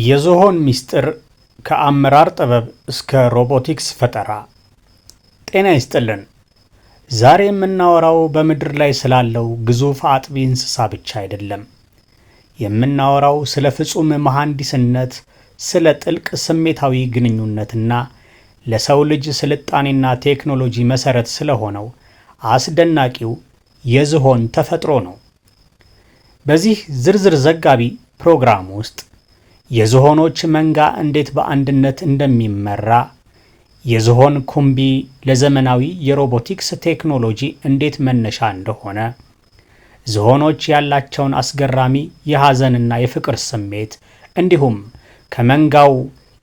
የዝሆን ሚስጥር ከአመራር ጥበብ እስከ ሮቦቲክስ ፈጠራ። ጤና ይስጥልን። ዛሬ የምናወራው በምድር ላይ ስላለው ግዙፍ አጥቢ እንስሳ ብቻ አይደለም። የምናወራው ስለ ፍጹም መሐንዲስነት፣ ስለ ጥልቅ ስሜታዊ ግንኙነትና ለሰው ልጅ ስልጣኔና ቴክኖሎጂ መሰረት ስለሆነው አስደናቂው የዝሆን ተፈጥሮ ነው። በዚህ ዝርዝር ዘጋቢ ፕሮግራም ውስጥ የዝሆኖች መንጋ እንዴት በአንድነት እንደሚመራ፣ የዝሆን ኩምቢ ለዘመናዊ የሮቦቲክስ ቴክኖሎጂ እንዴት መነሻ እንደሆነ፣ ዝሆኖች ያላቸውን አስገራሚ የሐዘንና የፍቅር ስሜት እንዲሁም ከመንጋው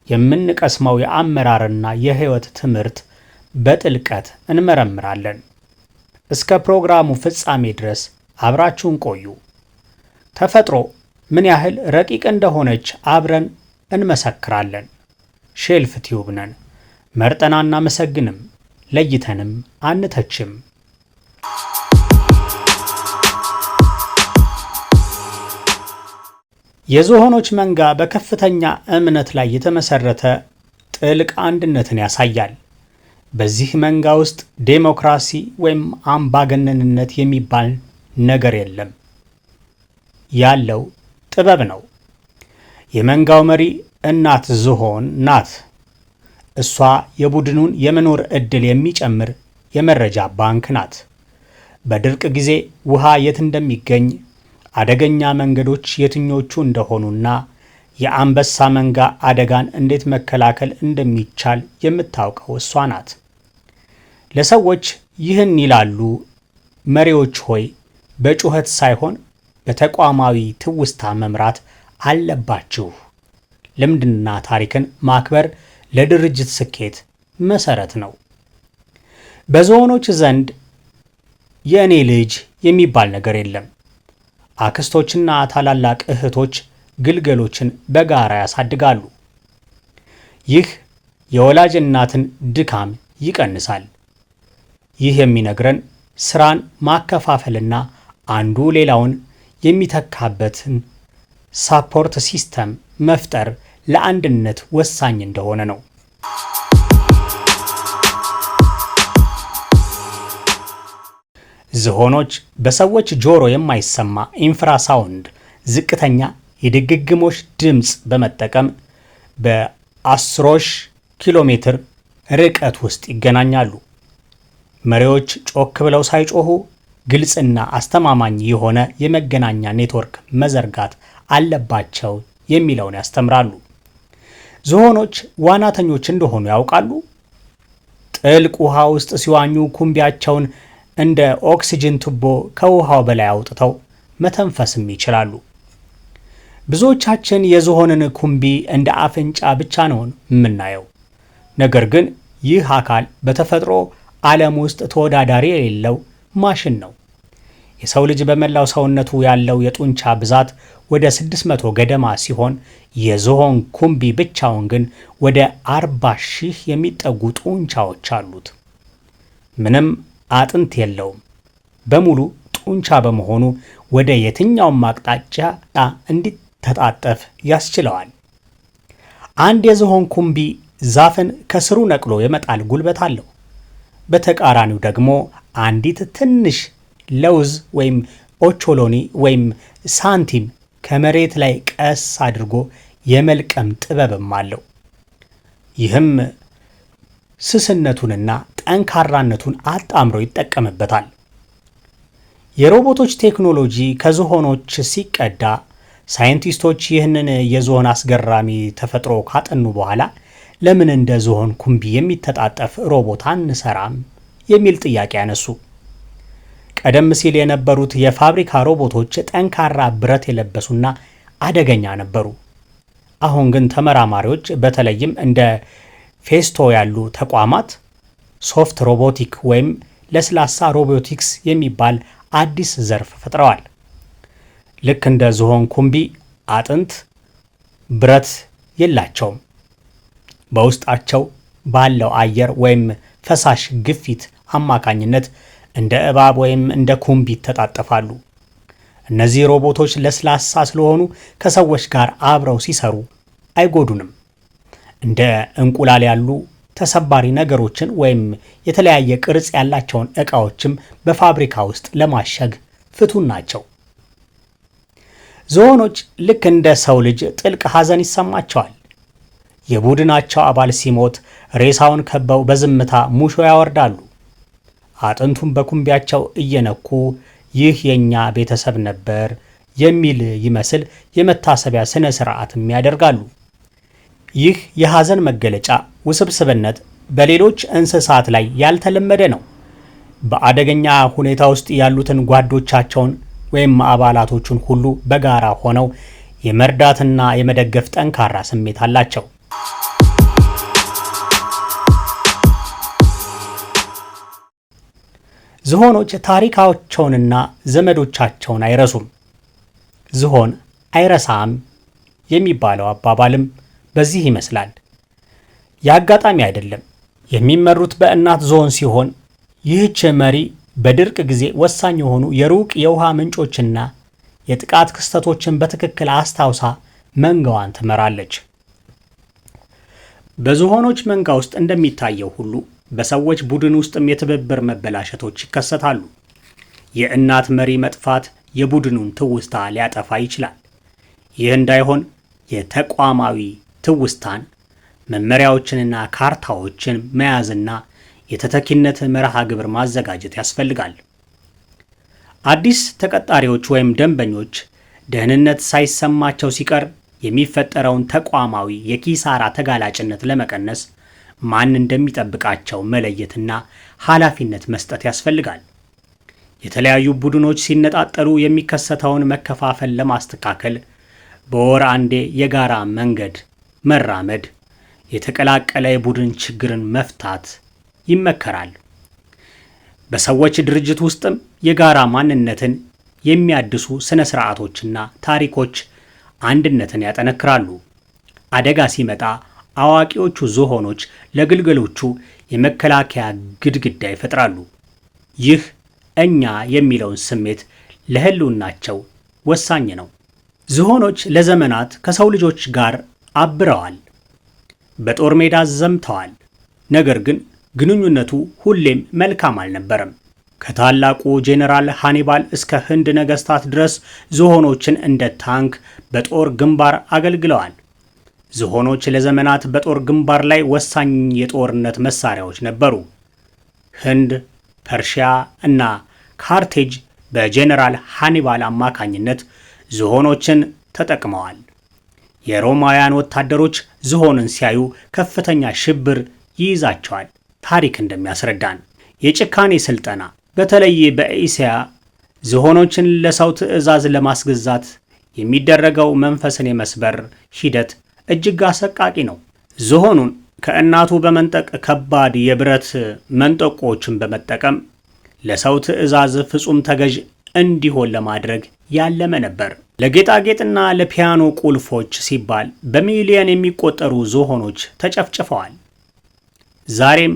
የምንቀስመው የአመራርና የሕይወት ትምህርት በጥልቀት እንመረምራለን። እስከ ፕሮግራሙ ፍጻሜ ድረስ አብራችሁን ቆዩ። ተፈጥሮ ምን ያህል ረቂቅ እንደሆነች አብረን እንመሰክራለን። ሼልፍ ቲዩብ ነን። መርጠን አናመሰግንም፣ ለይተንም አንተችም። የዝሆኖች መንጋ በከፍተኛ እምነት ላይ የተመሰረተ ጥልቅ አንድነትን ያሳያል። በዚህ መንጋ ውስጥ ዴሞክራሲ ወይም አምባገነንነት የሚባል ነገር የለም። ያለው ጥበብ ነው። የመንጋው መሪ እናት ዝሆን ናት። እሷ የቡድኑን የመኖር ዕድል የሚጨምር የመረጃ ባንክ ናት። በድርቅ ጊዜ ውሃ የት እንደሚገኝ፣ አደገኛ መንገዶች የትኞቹ እንደሆኑና የአንበሳ መንጋ አደጋን እንዴት መከላከል እንደሚቻል የምታውቀው እሷ ናት። ለሰዎች ይህን ይላሉ፣ መሪዎች ሆይ በጩኸት ሳይሆን በተቋማዊ ትውስታ መምራት አለባችሁ። ልምድና ታሪክን ማክበር ለድርጅት ስኬት መሰረት ነው። በዝሆኖች ዘንድ የእኔ ልጅ የሚባል ነገር የለም። አክስቶችና ታላላቅ እህቶች ግልገሎችን በጋራ ያሳድጋሉ። ይህ የወላጅ እናትን ድካም ይቀንሳል። ይህ የሚነግረን ስራን ማከፋፈልና አንዱ ሌላውን የሚተካበትን ሳፖርት ሲስተም መፍጠር ለአንድነት ወሳኝ እንደሆነ ነው። ዝሆኖች በሰዎች ጆሮ የማይሰማ ኢንፍራሳውንድ ዝቅተኛ የድግግሞሽ ድምፅ በመጠቀም በአስሮሽ ኪሎ ሜትር ርቀት ውስጥ ይገናኛሉ። መሪዎች ጮክ ብለው ሳይጮሁ ግልጽና አስተማማኝ የሆነ የመገናኛ ኔትወርክ መዘርጋት አለባቸው የሚለውን ያስተምራሉ። ዝሆኖች ዋናተኞች እንደሆኑ ያውቃሉ። ጥልቅ ውሃ ውስጥ ሲዋኙ ኩምቢያቸውን እንደ ኦክሲጅን ቱቦ ከውሃው በላይ አውጥተው መተንፈስም ይችላሉ። ብዙዎቻችን የዝሆንን ኩምቢ እንደ አፍንጫ ብቻ ነው የምናየው። ነገር ግን ይህ አካል በተፈጥሮ ዓለም ውስጥ ተወዳዳሪ የሌለው ማሽን ነው። የሰው ልጅ በመላው ሰውነቱ ያለው የጡንቻ ብዛት ወደ 600 ገደማ ሲሆን የዝሆን ኩምቢ ብቻውን ግን ወደ 40,000 የሚጠጉ ጡንቻዎች አሉት። ምንም አጥንት የለውም። በሙሉ ጡንቻ በመሆኑ ወደ የትኛውም አቅጣጫ እንዲተጣጠፍ ያስችለዋል። አንድ የዝሆን ኩምቢ ዛፍን ከስሩ ነቅሎ የመጣል ጉልበት አለው። በተቃራኒው ደግሞ አንዲት ትንሽ ለውዝ ወይም ኦቾሎኒ ወይም ሳንቲም ከመሬት ላይ ቀስ አድርጎ የመልቀም ጥበብም አለው። ይህም ስስነቱንና ጠንካራነቱን አጣምሮ ይጠቀምበታል። የሮቦቶች ቴክኖሎጂ ከዝሆኖች ሲቀዳ ሳይንቲስቶች ይህንን የዝሆን አስገራሚ ተፈጥሮ ካጠኑ በኋላ ለምን እንደ ዝሆን ኩምቢ የሚተጣጠፍ ሮቦት አንሰራም የሚል ጥያቄ ያነሱ። ቀደም ሲል የነበሩት የፋብሪካ ሮቦቶች ጠንካራ ብረት የለበሱና አደገኛ ነበሩ። አሁን ግን ተመራማሪዎች በተለይም እንደ ፌስቶ ያሉ ተቋማት ሶፍት ሮቦቲክ ወይም ለስላሳ ሮቦቲክስ የሚባል አዲስ ዘርፍ ፈጥረዋል። ልክ እንደ ዝሆን ኩምቢ አጥንት፣ ብረት የላቸውም። በውስጣቸው ባለው አየር ወይም ፈሳሽ ግፊት አማካኝነት እንደ እባብ ወይም እንደ ኩምቢ ይተጣጠፋሉ። እነዚህ ሮቦቶች ለስላሳ ስለሆኑ ከሰዎች ጋር አብረው ሲሰሩ አይጎዱንም። እንደ እንቁላል ያሉ ተሰባሪ ነገሮችን ወይም የተለያየ ቅርጽ ያላቸውን ዕቃዎችም በፋብሪካ ውስጥ ለማሸግ ፍቱን ናቸው። ዝሆኖች ልክ እንደ ሰው ልጅ ጥልቅ ሐዘን ይሰማቸዋል። የቡድናቸው አባል ሲሞት ሬሳውን ከበው በዝምታ ሙሾ ያወርዳሉ። አጥንቱን በኩምቢያቸው እየነኩ ይህ የኛ ቤተሰብ ነበር የሚል ይመስል የመታሰቢያ ስነ ስርዓትም ያደርጋሉ። ይህ የሐዘን መገለጫ ውስብስብነት በሌሎች እንስሳት ላይ ያልተለመደ ነው። በአደገኛ ሁኔታ ውስጥ ያሉትን ጓዶቻቸውን ወይም አባላቶቹን ሁሉ በጋራ ሆነው የመርዳትና የመደገፍ ጠንካራ ስሜት አላቸው። ዝሆኖች ታሪካቸውንና ዘመዶቻቸውን አይረሱም። ዝሆን አይረሳም የሚባለው አባባልም በዚህ ይመስላል። የአጋጣሚ አይደለም። የሚመሩት በእናት ዝሆን ሲሆን ይህች መሪ በድርቅ ጊዜ ወሳኝ የሆኑ የሩቅ የውሃ ምንጮችና የጥቃት ክስተቶችን በትክክል አስታውሳ መንጋዋን ትመራለች። በዝሆኖች መንጋ ውስጥ እንደሚታየው ሁሉ በሰዎች ቡድን ውስጥም የትብብር መበላሸቶች ይከሰታሉ። የእናት መሪ መጥፋት የቡድኑን ትውስታ ሊያጠፋ ይችላል። ይህ እንዳይሆን የተቋማዊ ትውስታን መመሪያዎችንና ካርታዎችን መያዝና የተተኪነት መርሃ ግብር ማዘጋጀት ያስፈልጋል። አዲስ ተቀጣሪዎች ወይም ደንበኞች ደህንነት ሳይሰማቸው ሲቀር የሚፈጠረውን ተቋማዊ የኪሳራ ተጋላጭነት ለመቀነስ ማን እንደሚጠብቃቸው መለየትና ኃላፊነት መስጠት ያስፈልጋል። የተለያዩ ቡድኖች ሲነጣጠሉ የሚከሰተውን መከፋፈል ለማስተካከል በወር አንዴ የጋራ መንገድ መራመድ፣ የተቀላቀለ የቡድን ችግርን መፍታት ይመከራል። በሰዎች ድርጅት ውስጥም የጋራ ማንነትን የሚያድሱ ስነ ስርዓቶችና ታሪኮች አንድነትን ያጠነክራሉ። አደጋ ሲመጣ አዋቂዎቹ ዝሆኖች ለግልገሎቹ የመከላከያ ግድግዳ ይፈጥራሉ። ይህ እኛ የሚለውን ስሜት ለህልውናቸው ወሳኝ ነው። ዝሆኖች ለዘመናት ከሰው ልጆች ጋር አብረዋል፣ በጦር ሜዳ ዘምተዋል። ነገር ግን ግንኙነቱ ሁሌም መልካም አልነበረም። ከታላቁ ጄኔራል ሃኒባል እስከ ህንድ ነገስታት ድረስ ዝሆኖችን እንደ ታንክ በጦር ግንባር አገልግለዋል። ዝሆኖች ለዘመናት በጦር ግንባር ላይ ወሳኝ የጦርነት መሳሪያዎች ነበሩ። ህንድ፣ ፐርሺያ እና ካርቴጅ በጄኔራል ሃኒባል አማካኝነት ዝሆኖችን ተጠቅመዋል። የሮማውያን ወታደሮች ዝሆንን ሲያዩ ከፍተኛ ሽብር ይይዛቸዋል። ታሪክ እንደሚያስረዳን የጭካኔ ስልጠና በተለይ በእስያ ዝሆኖችን ለሰው ትዕዛዝ ለማስገዛት የሚደረገው መንፈስን የመስበር ሂደት እጅግ አሰቃቂ ነው። ዝሆኑን ከእናቱ በመንጠቅ ከባድ የብረት መንጠቆዎችን በመጠቀም ለሰው ትዕዛዝ ፍጹም ተገዥ እንዲሆን ለማድረግ ያለመ ነበር። ለጌጣጌጥና ለፒያኖ ቁልፎች ሲባል በሚሊዮን የሚቆጠሩ ዝሆኖች ተጨፍጭፈዋል። ዛሬም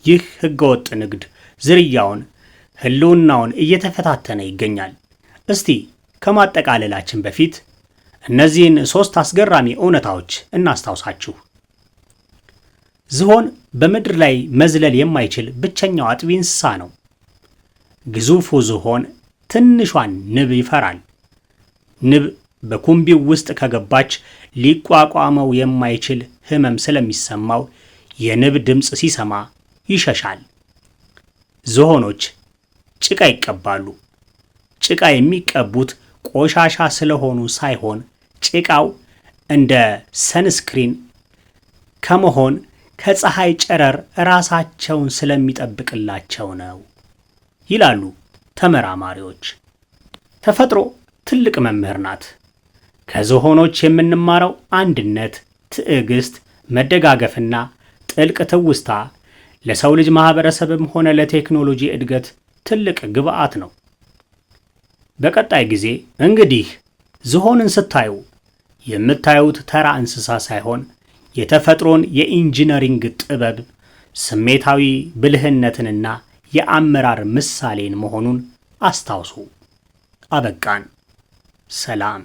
ይህ ህገወጥ ንግድ ዝርያውን ህልውናውን እየተፈታተነ ይገኛል። እስቲ ከማጠቃለላችን በፊት እነዚህን 3 አስገራሚ እውነታዎች እናስታውሳችሁ። ዝሆን በምድር ላይ መዝለል የማይችል ብቸኛው አጥቢ እንስሳ ነው። ግዙፉ ዝሆን ትንሿን ንብ ይፈራል። ንብ በኩምቢው ውስጥ ከገባች ሊቋቋመው የማይችል ህመም ስለሚሰማው የንብ ድምፅ ሲሰማ ይሸሻል። ዝሆኖች ጭቃ ይቀባሉ። ጭቃ የሚቀቡት ቆሻሻ ስለሆኑ ሳይሆን ጭቃው እንደ ሰንስክሪን ከመሆን ከፀሐይ ጨረር ራሳቸውን ስለሚጠብቅላቸው ነው ይላሉ ተመራማሪዎች። ተፈጥሮ ትልቅ መምህር ናት። ከዝሆኖች የምንማረው አንድነት፣ ትዕግስት፣ መደጋገፍና ጥልቅ ትውስታ ለሰው ልጅ ማህበረሰብም ሆነ ለቴክኖሎጂ እድገት ትልቅ ግብአት ነው። በቀጣይ ጊዜ እንግዲህ ዝሆንን ስታዩ የምታዩት ተራ እንስሳ ሳይሆን የተፈጥሮን የኢንጂነሪንግ ጥበብ፣ ስሜታዊ ብልህነትንና የአመራር ምሳሌን መሆኑን አስታውሱ። አበቃን። ሰላም።